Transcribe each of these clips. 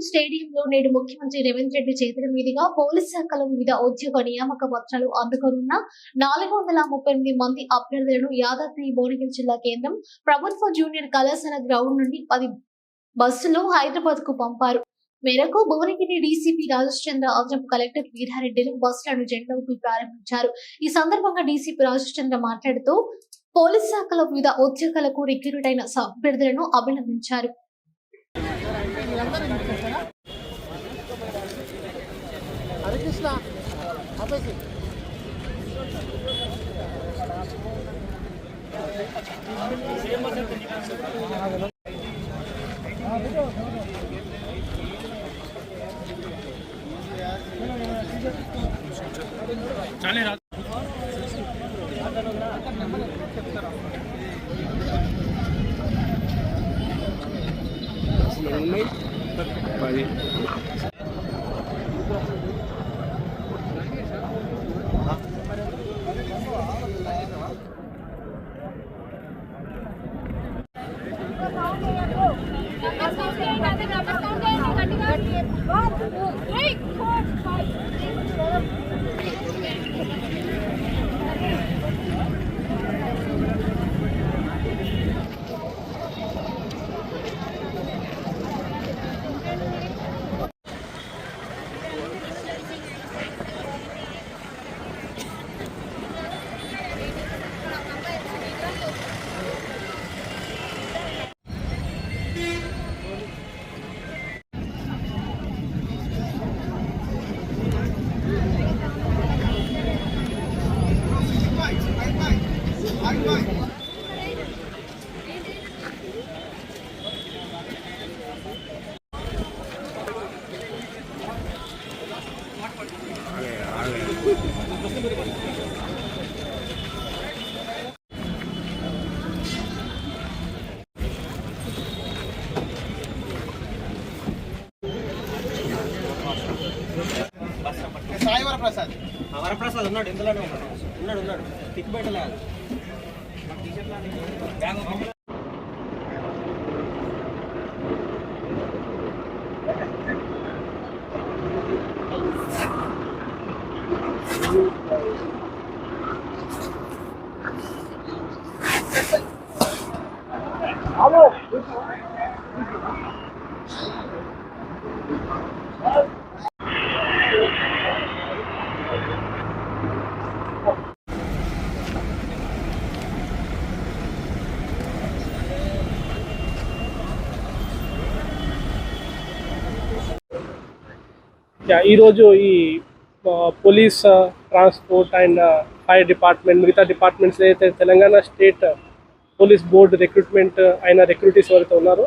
స్టేడియంలో నేడు ముఖ్యమంత్రి రేవంత్ రెడ్డి చేతుల మీదుగా పోలీస్ శాఖలో వివిధ ఉద్యోగ నియామక పత్రాలు అందుకోనున్న 438 మంది అభ్యర్థులను యాదాద్రి భువనగిరి జిల్లా కేంద్రం ప్రభుత్వ జూనియర్ కళాశాల గ్రౌండ్ నుండి 10 బస్సులో హైదరాబాద్ కు పంపారు. మేరకు భువనగిరి డీసీపీ రాజేశ్చంద్ర, అదనపు కలెక్టర్ వీరారెడ్డిలు బస్సులను జెండా ఊపి ప్రారంభించారు. ఈ సందర్భంగా డీసీపీ రాజేశ్చంద్ర మాట్లాడుతూ పోలీస్ శాఖలో వివిధ ఉద్యోగాలకు రిక్రూట్ అయిన అభ్యర్థులను అభినందించారు. సాయి వరప్రసాద్ ఉన్నాడు, ఇందులోనే ఉన్నాడు టిక్ పెట్టలేదు. ఈరోజు ఈ police, transport and fire department, మిగతా డిపార్ట్మెంట్స్ ఏదైతే Telangana state police board recruitment అయిన రిక్రూటీస్ ఎవరైతే ఉన్నారో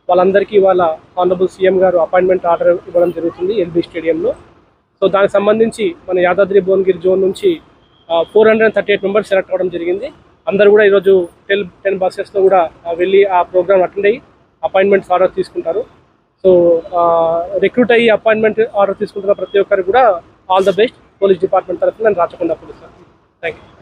వాళ్ళందరికీ వాళ్ళ ఆనరబుల్ సీఎం గారు అపాయింట్మెంట్ ఆర్డర్ ఇవ్వడం జరుగుతుంది ఎల్బీ స్టేడియంలో. సో దానికి సంబంధించి మన యాదాద్రి భువనగిరి జోన్ నుంచి 438 మెంబర్స్ సెలెక్ట్ అవ్వడం జరిగింది. అందరూ కూడా ఈరోజు 10 బస్సెస్లో కూడా వెళ్ళి ఆ ప్రోగ్రామ్ అటెండ్ అయ్యి అపాయింట్మెంట్స్ ఆర్డర్ తీసుకుంటారు. సో రిక్రూట్ అయ్యి అపాయింట్మెంట్ ఆర్డర్ తీసుకుంటున్న ప్రతి ఒక్కరికి కూడా all the best police department తరఫున నేను రాచకొండ పోలీస్. Thank you.